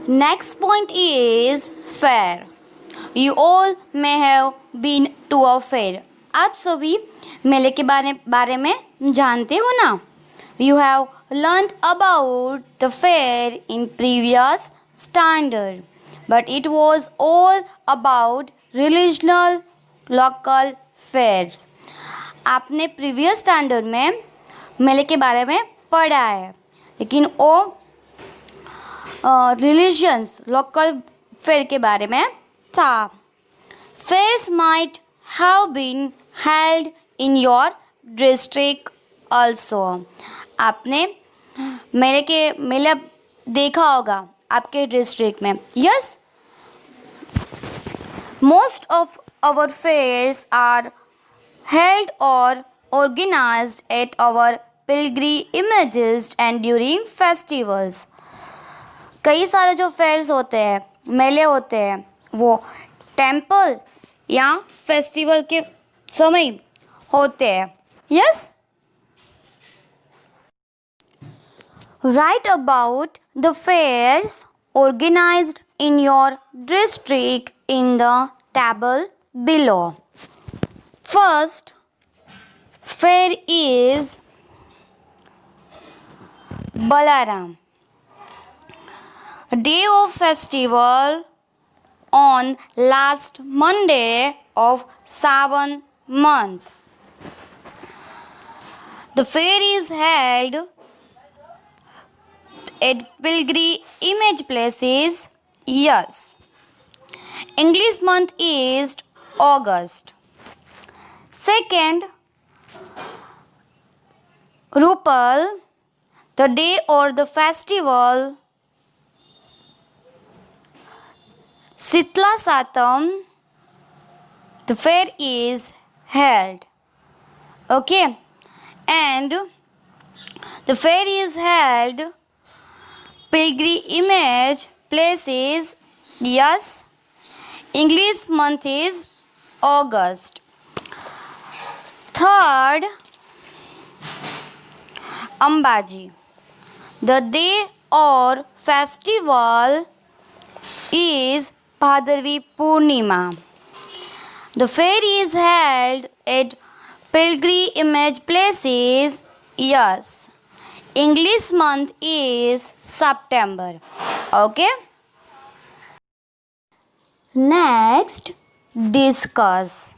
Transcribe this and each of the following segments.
Next point is fair. You all may have been to a fair. आप सभी मेले के बारे में जानते हो ना? You have learned about the fair in previous standard, but it was all about regional local fairs. आपने प्रीवियस स्टैंडर्ड में मेले के बारे में पढ़ा है, लेकिन वो रिलीजन्स लोकल फेयर के बारे में था. Fairs might have been held in your district also. आपने मेला देखा होगा आपके डिस्ट्रिक्ट में. Yes, most of our fairs are held or organized at our pilgrimages and during festivals. कई सारे जो फेयर्स होते हैं, मेले होते हैं, वो टेम्पल या फेस्टिवल के समय होते हैं. Yes, right about the fairs organised in your district in the table below. First fair is Balaram. Day of festival on last Monday of Savan month. The fair is held at pilgrimage places. Yes. English month is August. Second, Rupal, the day or the festival Sitla Satam, the fair is held. Okay, and the fair is held pilgrimage places. Yes, English month is August. Third, Ambaji, the day or festival is Bhadravi Purnima. The fair is held at pilgrimage places. Yes, English month is September. Okay. Next, discuss.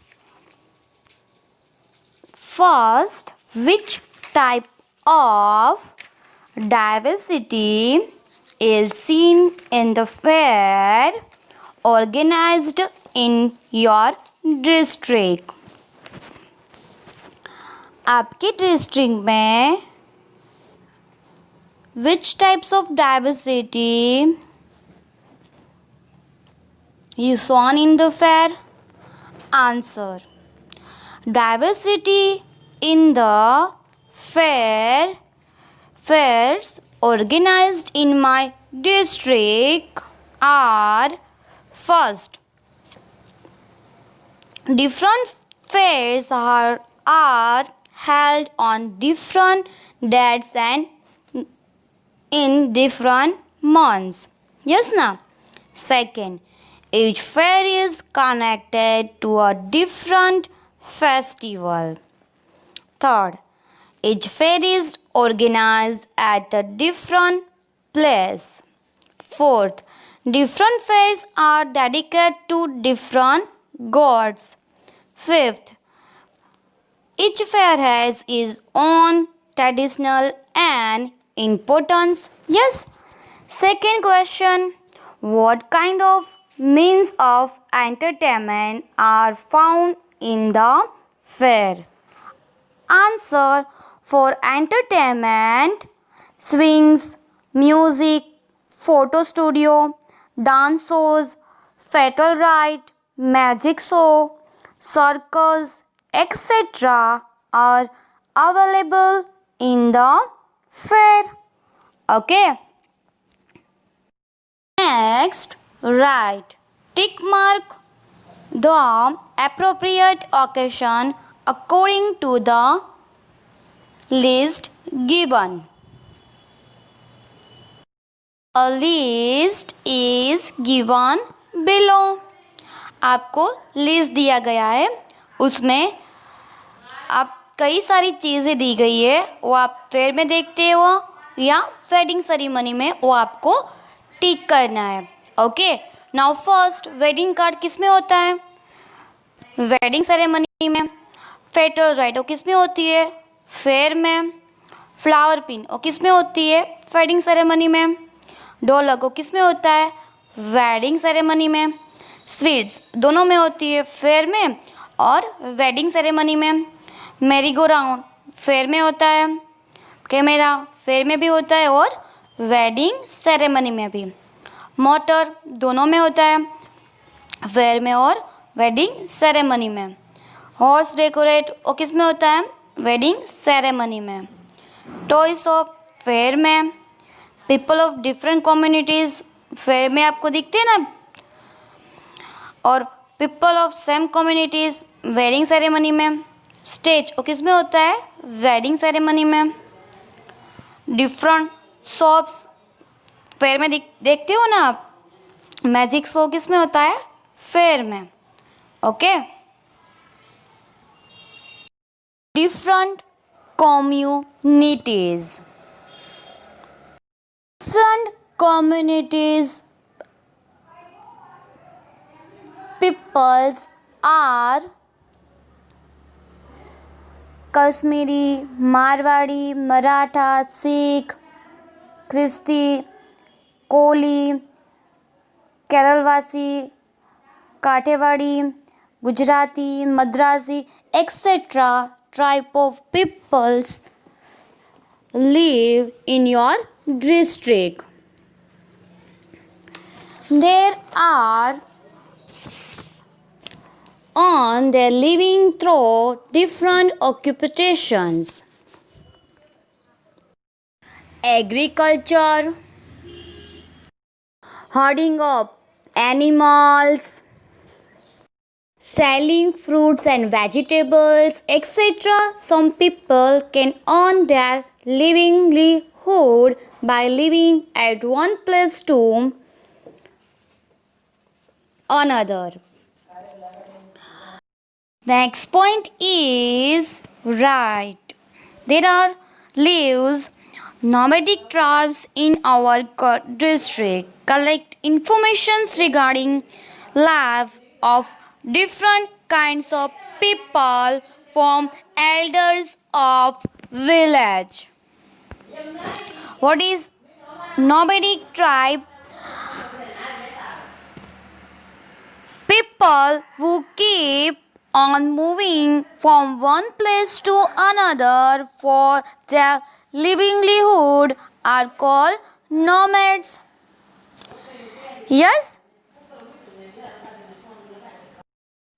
First, which type of diversity is seen in the fair organized in your district? आपके district में which types of diversity you saw in the fair? Answer: diversity in the fairs organized in my district are: first, different fairs are held on different dates and in different months. Yes, na? Second, each fair is connected to a different festival. Third, each fair is organized at a different place. Fourth, different fairs are dedicated to different gods. Fifth, each fair has its own traditional and importance. Yes. Second question, what kind of means of entertainment are found in the fair? Answer: for entertainment, swings, music, photo studio, dance shows, fatal ride, magic show, circus, etc. are available in the fair. Okay. Next, write tick mark the appropriate occasion according to the list given. A list is given below. आपको list दिया गया है, उसमें आप कई सारी चीज़ें दी गई है, वो आप फेयर में देखते हो या वेडिंग सेरेमनी में वो आपको टिक करना है. Okay, now first wedding card किस में होता है? वेडिंग सेरेमनी में. फेटल राइट वो किस में होती है? फेयर में. फ्लावर पिन वो किस में होती है? वेडिंग सेरेमनी में. ढोलक वो किस में होता है? वेडिंग सेरेमनी में. स्वीट्स दोनों में होती है, फेयर में और वेडिंग सेरेमनी में. मैरी गो राउंड फेयर में होता है. कैमरा फेयर में भी होता है और वेडिंग सेरेमनी में भी. मोटर दोनों में होता है, फेयर में और वेडिंग सेरेमनी में. हॉर्स डेकोरेट वो किस में होता है? वेडिंग सेरेमनी में. टॉय शॉप फेयर में. People of different communities fair में आपको दिखते हैं ना, और people of same communities wedding ceremony में. स्टेज वो किस में होता है? वेडिंग सेरेमनी में. डिफरेंट शॉप्स फेयर में देखते हो ना आप. मैजिक शो किस में होता है? फेयर में. Okay. Different communities. Different communities peoples are Kashmiri, Marwari, Maratha, Sikh, ख्रिस्ती, Koli, केरलवासी, काठेवाड़ी, Gujarati, Madrasi, etc. type of peoples live in your district. There are on their living through different occupations. Agriculture, herding of animals, selling fruits and vegetables, etc. Some people can earn their livelihood by living at one place to another. Next point is right. There are lives nomadic tribes in our district. Collect information regarding life of different kinds of people from elders of village. What is nomadic tribe? People who keep on moving from one place to another for their livelihood are called nomads. Yes?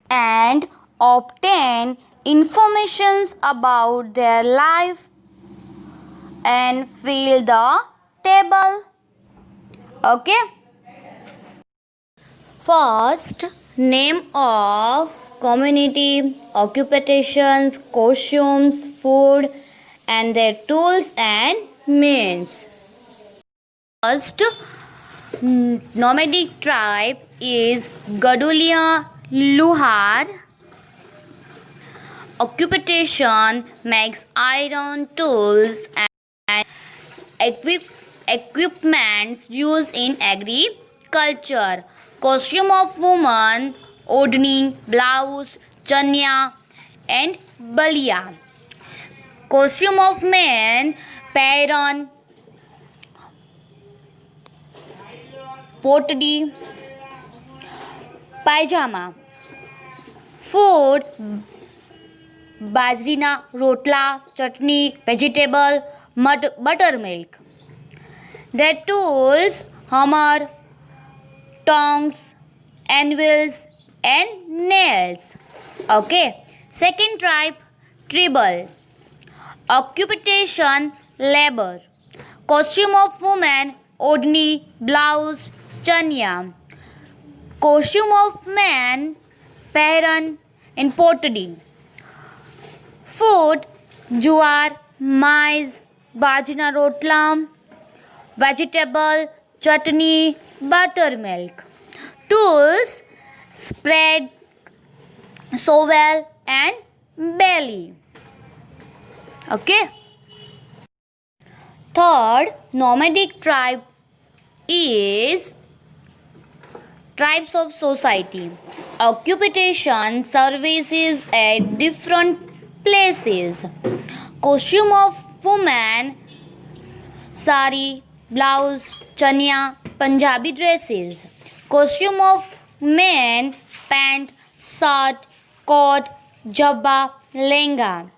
And obtain informations about their life and fill the table. Okay? First, name of community, occupations, costumes, food, and their tools and means. First, nomadic tribe is Gadulia Luhar. Occupation makes iron tools and equipments used in agriculture. Costume of woman, odni, blouse, chanya and balia. Costume of men, pairon, potdi, pajama. Food, બાજરીના રોટલા, ચટણી, vegetable, buttermilk. Their tools, hammer, tongs, anvils and nails. Okay. Second tribe, tribal. Occupation, labor. Costume of woman, odni, blouse, chanya. Costume of man, pairan and potdi. Food, jowar, maize, બાજરીના રોટલા, vegetable, chutney, buttermilk. Tools, spread, shovel and belly. Okay. Third nomadic tribe is types of society. Occupation services at different places. Costume of women, sari, blouse, chania, Punjabi dresses. Costume of men, pant, shirt, coat, jabba, lehenga.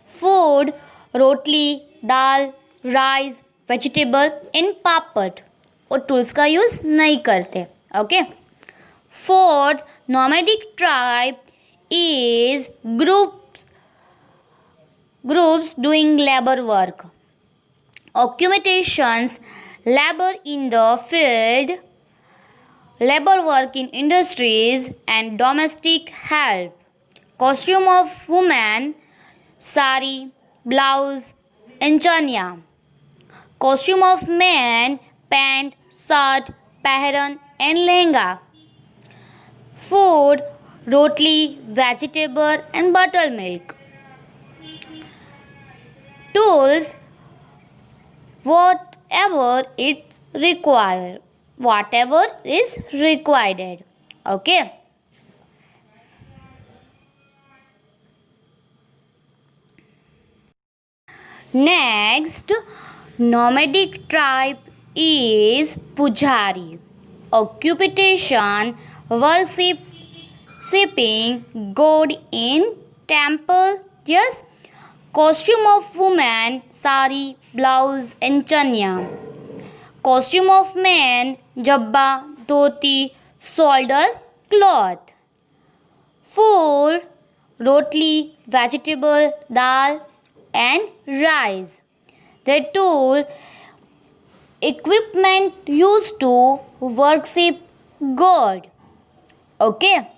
Food, rotli, dal, rice, vegetable in papad और tools का use नहीं करते. Okay. Fourth nomadic tribe is groups doing labour work. Occupations, labor in the field, labor work in industries and domestic help. Costume of women, sari, blouse and chania. Costume of men, pant, shirt, pehran and lehenga. Food, rotli, vegetable and buttermilk. Tools, whatever is required. Okay. Next nomadic tribe is Pujari. Occupation, worshipping God in temple. Yes. Costume of woman, sari, blouse and chania. Costume of man, jabba, dhoti, shoulder cloth. Food, rotli, vegetable, dal and rice. The tool, equipment used to worship God. Okay.